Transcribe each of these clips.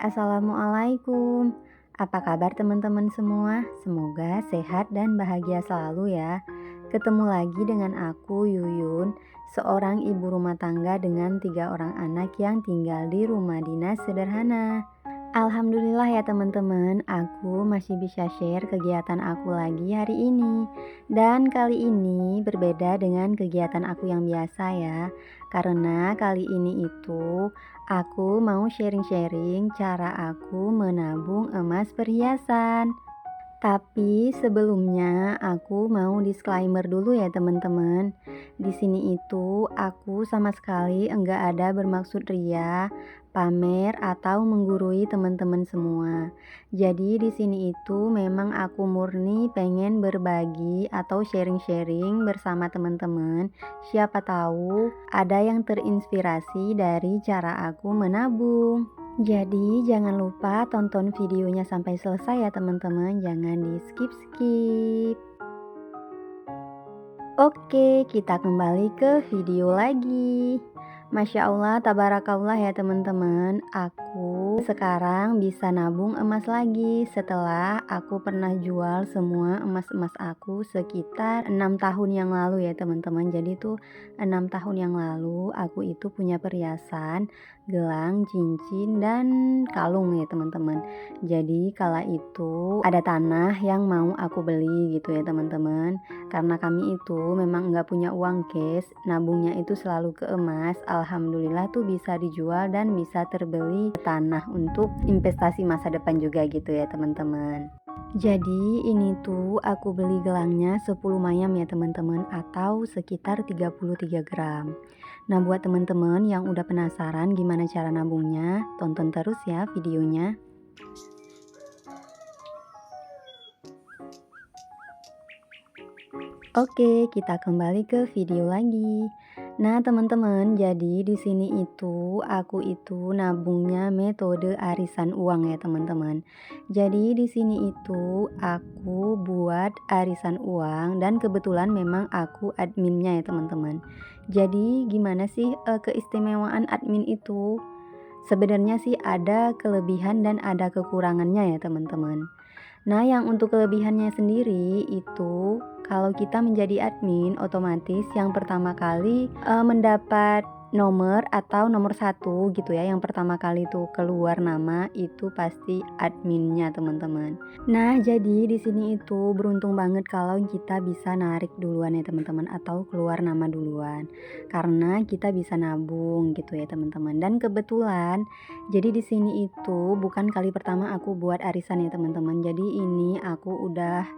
Assalamualaikum. Apa kabar teman-teman semua? Semoga sehat dan bahagia selalu ya. Ketemu lagi dengan aku Yuyun, seorang ibu rumah tangga dengan 3 orang anak yang tinggal di rumah dinas sederhana. Alhamdulillah ya teman-teman, aku masih bisa share kegiatan aku lagi hari ini. Dan kali ini berbeda dengan kegiatan aku yang biasa ya. Karena kali ini itu aku mau sharing-sharing cara aku menabung emas perhiasan. Tapi sebelumnya aku mau disclaimer dulu ya teman-teman. Di sini itu aku sama sekali enggak ada bermaksud ria, pamer atau menggurui teman-teman semua. Jadi di sini itu memang aku murni pengen berbagi atau sharing-sharing bersama teman-teman. Siapa tahu ada yang terinspirasi dari cara aku menabung. Jadi jangan lupa tonton videonya sampai selesai ya teman-teman, jangan di skip-skip. Oke, kita kembali ke video lagi. Masya Allah, tabarakallah ya teman-teman. Aku sekarang bisa nabung emas lagi setelah aku pernah jual semua emas-emas aku sekitar 6 tahun yang lalu ya teman-teman. Jadi tuh 6 tahun yang lalu aku itu punya perhiasan, gelang, cincin, dan kalung ya teman-teman. Jadi kala itu ada tanah yang mau aku beli gitu ya teman-teman. Karena kami itu memang nggak punya uang cash, nabungnya itu selalu ke emas. Alhamdulillah tuh bisa dijual dan bisa terbeli tanah untuk investasi masa depan juga gitu ya teman-teman. Jadi ini tuh aku beli gelangnya 10 mayam ya teman-teman, atau sekitar 33 gram. Nah buat teman-teman yang udah penasaran gimana cara nabungnya, tonton terus ya videonya. Oke, kita kembali ke video lagi. Nah, teman-teman, jadi di sini itu aku itu nabungnya metode arisan uang ya, teman-teman. Jadi di sini itu aku buat arisan uang dan kebetulan memang aku adminnya ya, teman-teman. Jadi gimana sih keistimewaan admin itu? Sebenarnya sih ada kelebihan dan ada kekurangannya ya, teman-teman. Nah, yang untuk kelebihannya sendiri itu kalau kita menjadi admin otomatis yang pertama kali mendapat nomor atau nomor satu gitu ya. Yang pertama kali itu keluar nama itu pasti adminnya teman-teman. Nah, jadi di sini itu beruntung banget kalau kita bisa narik duluan ya teman-teman, atau keluar nama duluan. Karena kita bisa nabung gitu ya teman-teman. Dan kebetulan jadi di sini itu bukan kali pertama aku buat arisan ya teman-teman. Jadi ini aku udah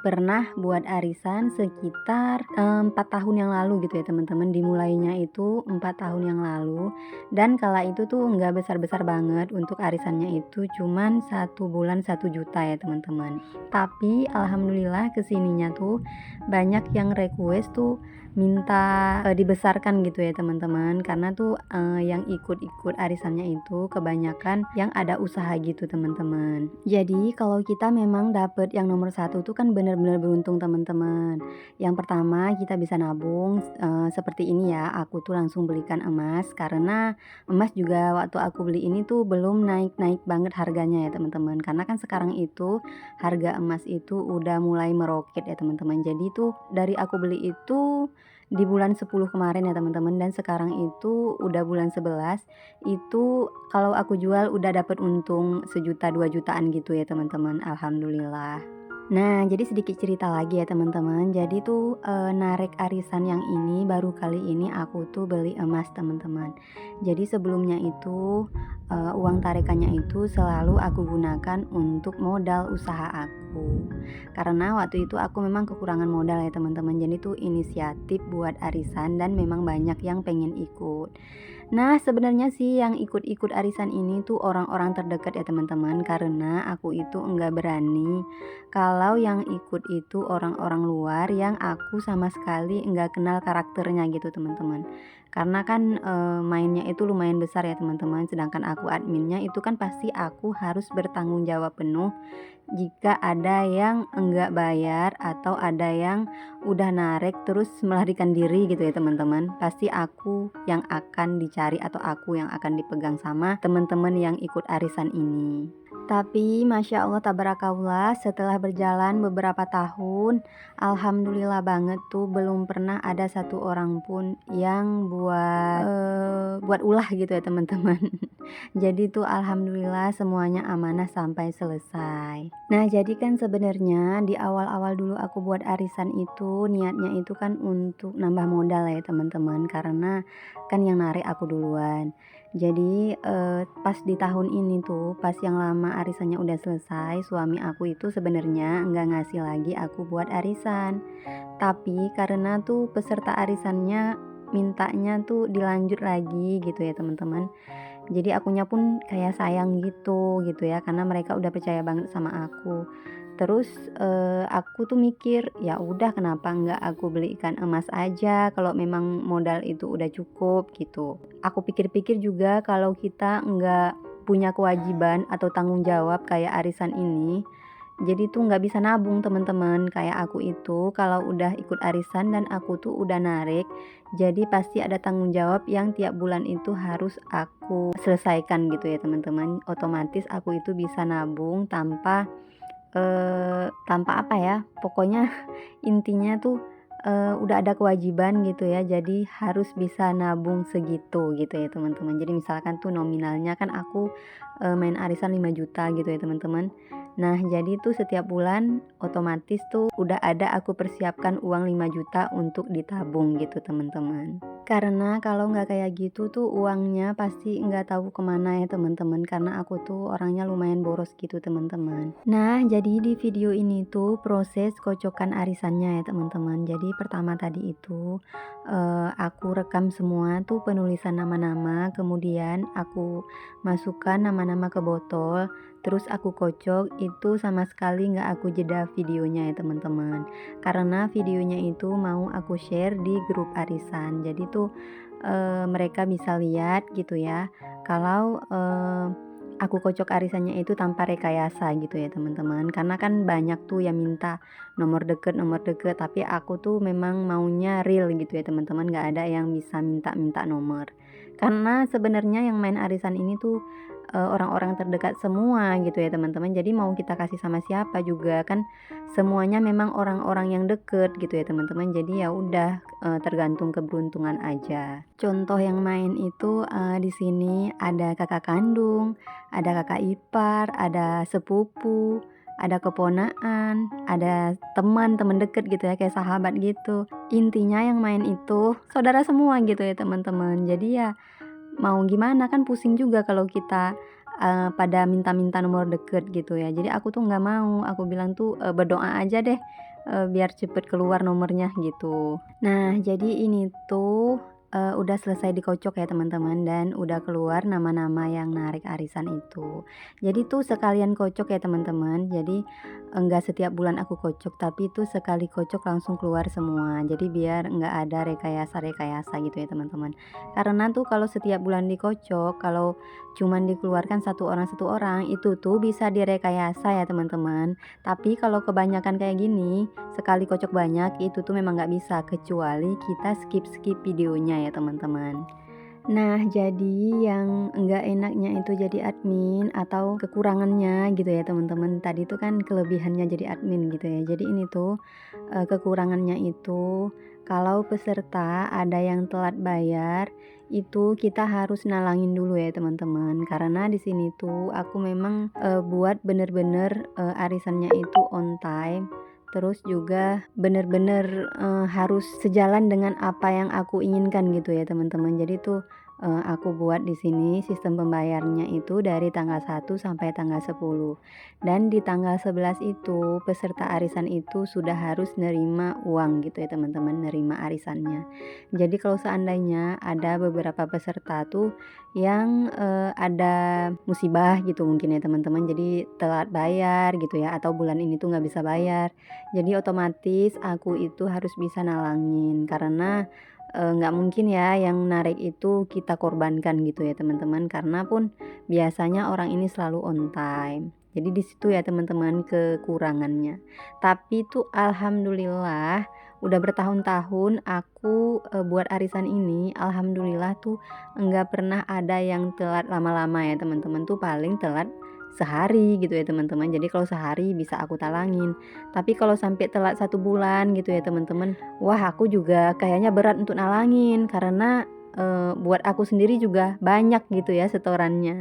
pernah buat arisan sekitar 4 tahun yang lalu gitu ya teman-teman. Dimulainya itu 4 tahun yang lalu. Dan kala itu tuh nggak besar-besar banget, untuk arisannya itu cuman 1 bulan 1 juta ya teman-teman. Tapi alhamdulillah kesininya tuh banyak yang request tuh minta dibesarkan gitu ya teman-teman, karena tuh yang ikut-ikut arisannya itu kebanyakan yang ada usaha gitu teman-teman. Jadi kalau kita memang dapet yang nomor satu tuh kan bener-bener beruntung teman-teman. Yang pertama kita bisa nabung seperti ini ya, aku tuh langsung belikan emas karena emas juga waktu aku beli ini tuh belum naik-naik banget harganya ya teman-teman, karena kan sekarang itu harga emas itu udah mulai meroket ya teman-teman. Jadi tuh dari aku beli itu di bulan 10 kemarin ya teman-teman, dan sekarang itu udah bulan 11, itu kalau aku jual udah dapat untung 1 juta 2 jutaan gitu ya teman-teman, alhamdulillah. Nah, jadi sedikit cerita lagi ya teman-teman. Jadi tuh narik arisan yang ini baru kali ini aku tuh beli emas teman-teman. Jadi sebelumnya itu uang tarikannya itu selalu aku gunakan untuk modal usaha aku. Karena waktu itu aku memang kekurangan modal ya teman-teman. Jadi tuh inisiatif buat arisan dan memang banyak yang pengen ikut. Nah, sebenarnya sih yang ikut-ikut arisan ini tuh orang-orang terdekat ya teman-teman, karena aku itu enggak berani kalau yang ikut itu orang-orang luar yang aku sama sekali enggak kenal karakternya gitu teman-teman. Karena kan mainnya itu lumayan besar ya teman-teman, sedangkan aku adminnya itu kan pasti aku harus bertanggung jawab penuh jika ada yang enggak bayar atau ada yang udah narik terus melarikan diri gitu ya teman-teman, pasti aku yang akan dicari atau aku yang akan dipegang sama teman-teman yang ikut arisan ini. Tapi Masya Allah tabarakallah, setelah berjalan beberapa tahun, alhamdulillah banget tuh belum pernah ada satu orang pun yang buat ulah gitu ya teman-teman. Jadi tuh alhamdulillah semuanya amanah sampai selesai. Nah, jadi kan sebenarnya di awal-awal dulu aku buat arisan itu niatnya itu kan untuk nambah modal ya teman-teman, karena kan yang narik aku duluan. Jadi pas di tahun ini tuh, pas yang lama arisannya udah selesai, suami aku itu sebenarnya nggak ngasih lagi aku buat arisan. Tapi karena tuh peserta arisannya mintanya tuh dilanjut lagi gitu ya teman-teman. Jadi akunya pun kayak sayang gitu ya, karena mereka udah percaya banget sama aku. Terus aku tuh mikir, ya udah kenapa nggak aku beli ikan emas aja kalau memang modal itu udah cukup gitu. Aku pikir-pikir juga kalau kita nggak punya kewajiban atau tanggung jawab kayak arisan ini, jadi tuh nggak bisa nabung teman-teman. Kayak aku itu kalau udah ikut arisan dan aku tuh udah narik, jadi pasti ada tanggung jawab yang tiap bulan itu harus aku selesaikan gitu ya teman-teman. Otomatis aku itu bisa nabung tanpa apa ya, pokoknya intinya tuh udah ada kewajiban gitu ya, jadi harus bisa nabung segitu gitu ya teman-teman. Jadi misalkan tuh nominalnya kan aku main arisan 5 juta gitu ya teman-teman. Nah, jadi tuh setiap bulan otomatis tuh udah ada aku persiapkan uang 5 juta untuk ditabung gitu teman-teman. Karena kalau nggak kayak gitu tuh uangnya pasti nggak tahu kemana ya teman-teman, karena aku tuh orangnya lumayan boros gitu teman-teman. Nah, jadi di video ini tuh proses kocokan arisannya ya teman-teman. Jadi pertama tadi itu aku rekam semua tuh penulisan nama-nama, kemudian aku masukkan nama-nama ke botol, terus aku kocok. Itu sama sekali nggak aku jeda videonya ya teman-teman, karena videonya itu mau aku share di grup arisan. Jadi tuh mereka bisa lihat gitu ya kalau aku kocok arisannya itu tanpa rekayasa gitu ya teman-teman, karena kan banyak tuh yang minta nomor deket, tapi aku tuh memang maunya real gitu ya teman-teman, nggak ada yang bisa minta-minta nomor. Karena sebenarnya yang main arisan ini tuh orang-orang terdekat semua gitu ya teman-teman, jadi mau kita kasih sama siapa juga kan semuanya memang orang-orang yang deket gitu ya teman-teman. Jadi ya udah tergantung keberuntungan aja. Contoh yang main itu di sini ada kakak kandung, ada kakak ipar, ada sepupu, ada keponaan, ada teman-teman deket gitu ya, kayak sahabat gitu. Intinya yang main itu saudara semua gitu ya teman-teman. Jadi ya mau gimana, kan pusing juga kalau kita pada minta-minta nomor deket gitu ya. Jadi aku tuh nggak mau, aku bilang tuh berdoa aja deh biar cepet keluar nomornya gitu. Nah, jadi ini tuh udah selesai dikocok ya teman-teman, dan udah keluar nama-nama yang narik arisan itu. Jadi tuh sekalian kocok ya teman-teman. Jadi enggak setiap bulan aku kocok, tapi itu sekali kocok langsung keluar semua. Jadi biar nggak ada rekayasa-rekayasa gitu ya teman-teman. Karena tuh kalau setiap bulan dikocok, kalau cuman dikeluarkan satu orang, itu tuh bisa direkayasa ya teman-teman. Tapi kalau kebanyakan kayak gini, sekali kocok banyak, itu tuh memang nggak bisa, kecuali kita skip videonya ya teman-teman. Nah, jadi yang enggak enaknya itu jadi admin atau kekurangannya gitu ya teman-teman. Tadi itu kan kelebihannya jadi admin gitu ya. Jadi ini tuh kekurangannya itu kalau peserta ada yang telat bayar, itu kita harus nalangin dulu ya teman-teman. Karena di sini tuh aku memang buat bener-bener arisannya itu on time. Terus juga bener-bener harus sejalan dengan apa yang aku inginkan gitu ya teman-teman. Jadi tuh aku buat di sini sistem pembayarannya itu dari tanggal 1 sampai tanggal 10. Dan di tanggal 11 itu peserta arisan itu sudah harus nerima uang gitu ya teman-teman, nerima arisannya. Jadi kalau seandainya ada beberapa peserta tuh yang ada musibah gitu mungkin ya teman-teman, jadi telat bayar gitu ya, atau bulan ini tuh nggak bisa bayar, jadi otomatis aku itu harus bisa nalangin, karena nggak mungkin ya yang narik itu kita korbankan gitu ya teman-teman, karena pun biasanya orang ini selalu on time. Jadi di situ ya teman-teman kekurangannya. Tapi tuh alhamdulillah udah bertahun-tahun aku, buat arisan ini, alhamdulillah tuh enggak pernah ada yang telat lama-lama ya teman-teman, tuh paling telat sehari gitu ya teman-teman. Jadi kalau sehari bisa aku talangin, tapi kalau sampai telat 1 bulan gitu ya teman-teman, wah aku juga kayaknya berat untuk nalangin karena, buat aku sendiri juga banyak gitu ya setorannya.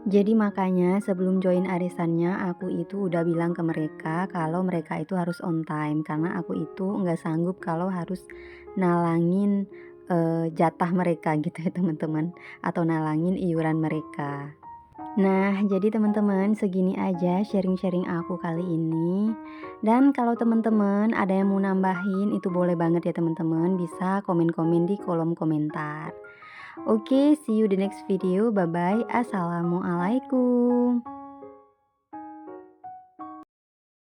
Jadi makanya sebelum join arisannya aku itu udah bilang ke mereka kalau mereka itu harus on time karena aku itu nggak sanggup kalau harus nalangin, jatah mereka gitu ya teman-teman, atau nalangin iuran mereka. Nah, jadi teman-teman segini aja sharing-sharing aku kali ini. Dan kalau teman-teman ada yang mau nambahin itu boleh banget ya teman-teman, bisa komen-komen di kolom komentar. Oke, see you the next video. Bye bye. Assalamualaikum.